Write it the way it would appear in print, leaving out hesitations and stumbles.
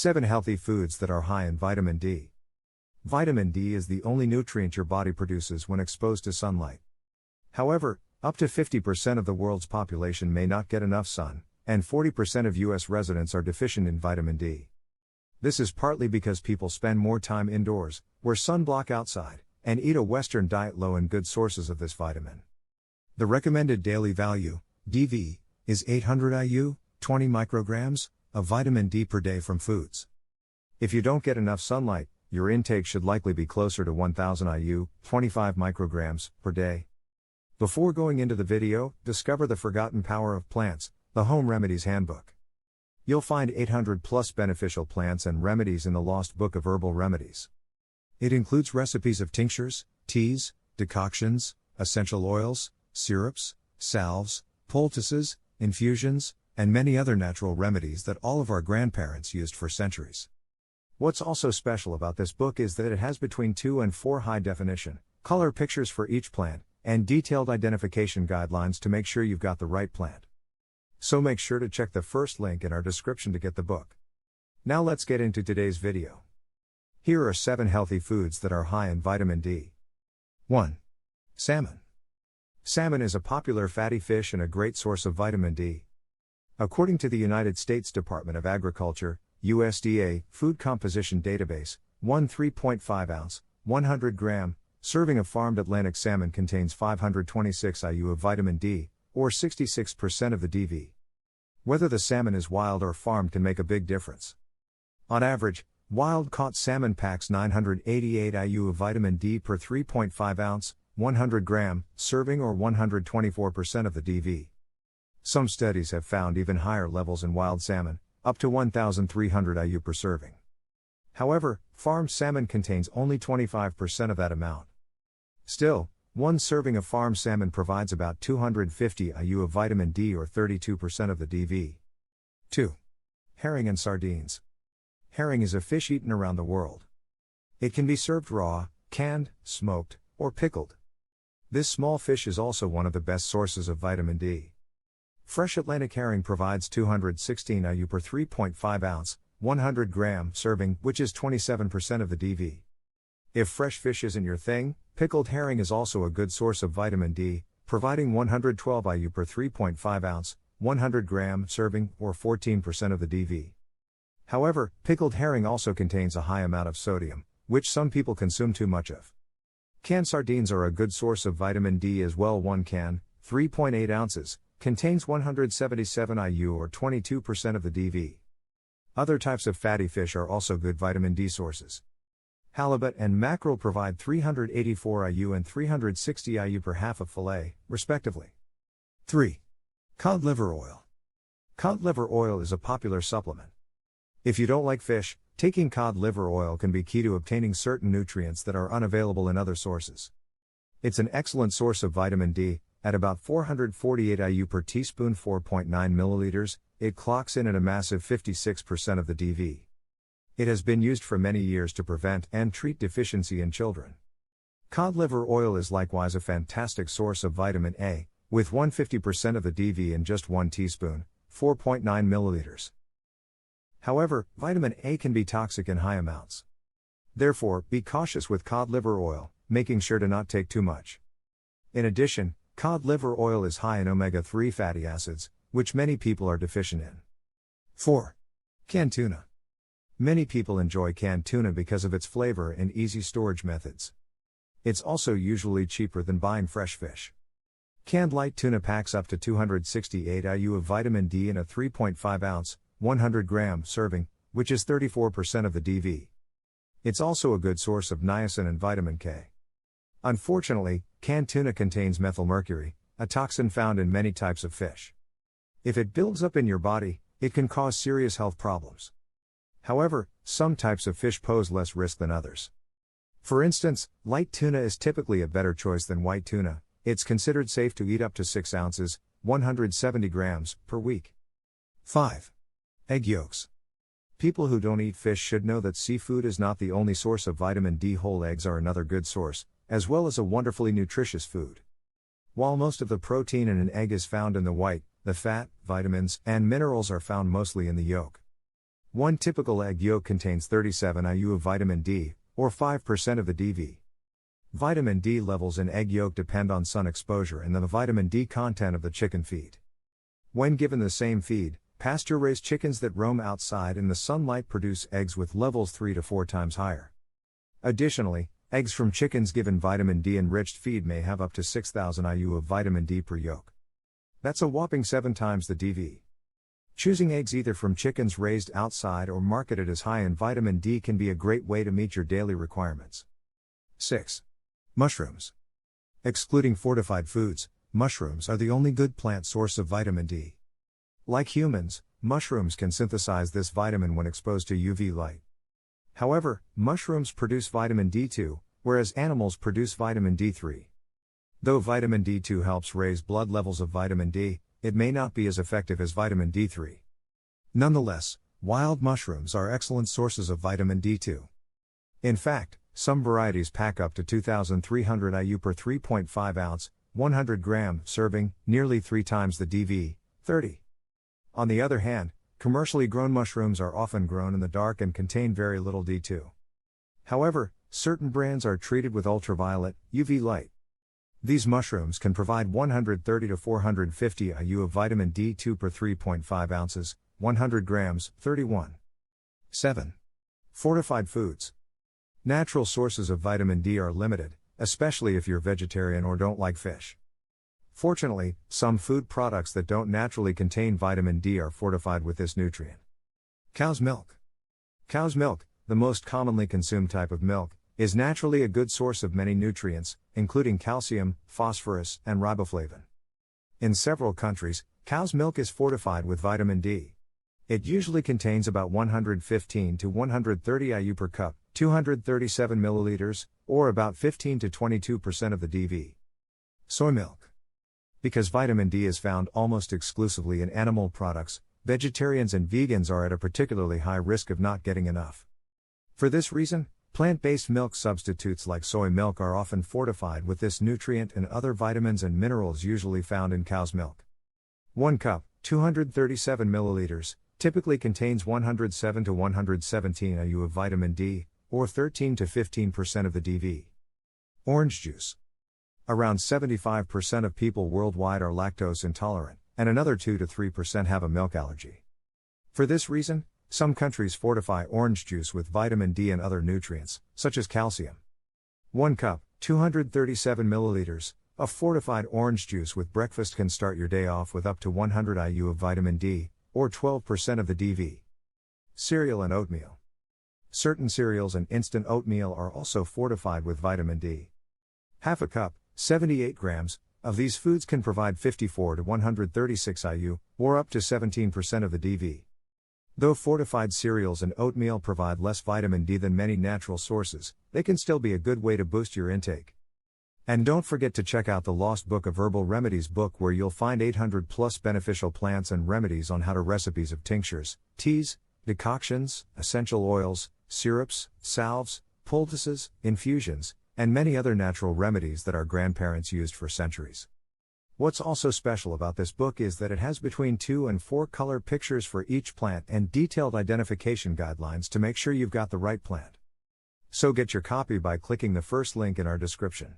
7 healthy foods that are high in vitamin D. Vitamin D is the only nutrient your body produces when exposed to sunlight. However, up to 50% of the world's population may not get enough sun, and 40% of US residents are deficient in vitamin D. This is partly because people spend more time indoors, wear sunblock outside, and eat a Western diet low in good sources of this vitamin. The recommended daily value, DV, is 800 IU, 20 micrograms, of vitamin D per day from foods. If you don't get enough sunlight, your intake should likely be closer to 1000 IU, 25 micrograms, per day. Before going into the video, discover the forgotten power of plants, the Home Remedies Handbook. You'll find 800 plus beneficial plants and remedies in the lost book of herbal remedies. It includes recipes of tinctures, teas, decoctions, essential oils, syrups, salves, poultices, infusions, and many other natural remedies that all of our grandparents used for centuries. What's also special about this book is that it has between 2 and 4 high-definition, color pictures for each plant, and detailed identification guidelines to make sure you've got the right plant. So make sure to check the first link in our description to get the book. Now let's get into today's video. Here are 7 healthy foods that are high in vitamin D. 1. Salmon. Salmon is a popular fatty fish and a great source of vitamin D. According to the United States Department of Agriculture, USDA, Food Composition Database, 1 3.5 ounce, 100 gram, serving of farmed Atlantic salmon contains 526 IU of vitamin D, or 66% of the DV. Whether the salmon is wild or farmed can make a big difference. On average, wild-caught salmon packs 988 IU of vitamin D per 3.5 ounce, 100 gram, serving or 124% of the DV. Some studies have found even higher levels in wild salmon, up to 1,300 IU per serving. However, farmed salmon contains only 25% of that amount. Still, one serving of farmed salmon provides about 250 IU of vitamin D or 32% of the DV. 2. Herring and sardines. Herring is a fish eaten around the world. It can be served raw, canned, smoked, or pickled. This small fish is also one of the best sources of vitamin D. Fresh Atlantic herring provides 216 IU per 3.5 ounce, 100 gram serving, which is 27% of the DV. If fresh fish isn't your thing, pickled herring is also a good source of vitamin D, providing 112 IU per 3.5 ounce, 100 gram serving, or 14% of the DV. However, pickled herring also contains a high amount of sodium, which some people consume too much of. Canned sardines are a good source of vitamin D as well. 1 can, 3.8 ounces, contains 177 IU or 22% of the DV. Other types of fatty fish are also good vitamin D sources. Halibut and mackerel provide 384 IU and 360 IU per half of fillet, respectively. 3. Cod liver oil. Cod liver oil is a popular supplement. If you don't like fish, taking cod liver oil can be key to obtaining certain nutrients that are unavailable in other sources. It's an excellent source of vitamin D. At about 448 IU per teaspoon, 4.9 milliliters, it clocks in at a massive 56% of the DV. It has been used for many years to prevent and treat deficiency in children. Cod liver oil is likewise a fantastic source of vitamin A, with 150% of the DV in just 1 teaspoon, 4.9 milliliters. However, vitamin A can be toxic in high amounts. Therefore, be cautious with cod liver oil, making sure to not take too much. In addition, cod liver oil is high in omega-3 fatty acids, which many people are deficient in. 4. Canned tuna. Many people enjoy canned tuna because of its flavor and easy storage methods. It's also usually cheaper than buying fresh fish. Canned light tuna packs up to 268 IU of vitamin D in a 3.5 ounce, 100 gram serving, which is 34% of the DV. It's also a good source of niacin and vitamin K. Unfortunately, canned tuna contains methylmercury, a toxin found in many types of fish. If it builds up in your body, it can cause serious health problems. However, some types of fish pose less risk than others. For instance, light tuna is typically a better choice than white tuna. It's considered safe to eat up to 6 ounces, 170 grams, per week. 5. Egg yolks. People who don't eat fish should know that seafood is not the only source of vitamin D. Whole eggs are another good source, as well as a wonderfully nutritious food. While most of the protein in an egg is found in the white, the fat, vitamins, and minerals are found mostly in the yolk. One typical egg yolk contains 37 IU of vitamin D, or 5% of the DV. Vitamin D levels in egg yolk depend on sun exposure and the vitamin D content of the chicken feed. When given the same feed, pasture-raised chickens that roam outside in the sunlight produce eggs with levels 3 to 4 times higher. Additionally, eggs from chickens given vitamin D-enriched feed may have up to 6,000 IU of vitamin D per yolk. That's a whopping 7 times the DV. Choosing eggs either from chickens raised outside or marketed as high in vitamin D can be a great way to meet your daily requirements. 6. Mushrooms. Excluding fortified foods, mushrooms are the only good plant source of vitamin D. Like humans, mushrooms can synthesize this vitamin when exposed to UV light. However, mushrooms produce vitamin D2, whereas animals produce vitamin D3. Though vitamin D2 helps raise blood levels of vitamin D, it may not be as effective as vitamin D3. Nonetheless, wild mushrooms are excellent sources of vitamin D2. In fact, some varieties pack up to 2,300 IU per 3.5 ounce, 100 gram serving, nearly 3 times the DV, 30. On the other hand, commercially grown mushrooms are often grown in the dark and contain very little D2. However, certain brands are treated with ultraviolet, UV light. These mushrooms can provide 130 to 450 IU of vitamin D2 per 3.5 ounces, 100 grams, 31. 7. Fortified foods. Natural sources of vitamin D are limited, especially if you're vegetarian or don't like fish. Fortunately, some food products that don't naturally contain vitamin D are fortified with this nutrient. Cow's milk. Cow's milk, the most commonly consumed type of milk, is naturally a good source of many nutrients, including calcium, phosphorus, and riboflavin. In several countries, cow's milk is fortified with vitamin D. It usually contains about 115 to 130 IU per cup, 237 milliliters, or about 15 to 22% of the DV. Soy milk. Because vitamin D is found almost exclusively in animal products, vegetarians and vegans are at a particularly high risk of not getting enough. For this reason, plant-based milk substitutes like soy milk are often fortified with this nutrient and other vitamins and minerals usually found in cow's milk. 1 cup, 237 milliliters, typically contains 107 to 117 IU of vitamin D, or 13 to 15% of the DV. Orange juice. Around 75% of people worldwide are lactose intolerant, and another 2 to 3% have a milk allergy. For this reason, some countries fortify orange juice with vitamin D and other nutrients, such as calcium. 1 cup, 237 milliliters, of fortified orange juice with breakfast can start your day off with up to 100 IU of vitamin D, or 12% of the DV. Cereal and oatmeal. Certain cereals and instant oatmeal are also fortified with vitamin D. Half a cup, 78 grams, of these foods can provide 54 to 136 IU, or up to 17% of the DV. Though fortified cereals and oatmeal provide less vitamin D than many natural sources, they can still be a good way to boost your intake. And don't forget to check out the Lost Book of Herbal Remedies book where you'll find 800 plus beneficial plants and remedies on how to recipes of tinctures, teas, decoctions, essential oils, syrups, salves, poultices, infusions, and many other natural remedies that our grandparents used for centuries. What's also special about this book is that it has between 2 and 4 color pictures for each plant and detailed identification guidelines to make sure you've got the right plant. So get your copy by clicking the first link in our description.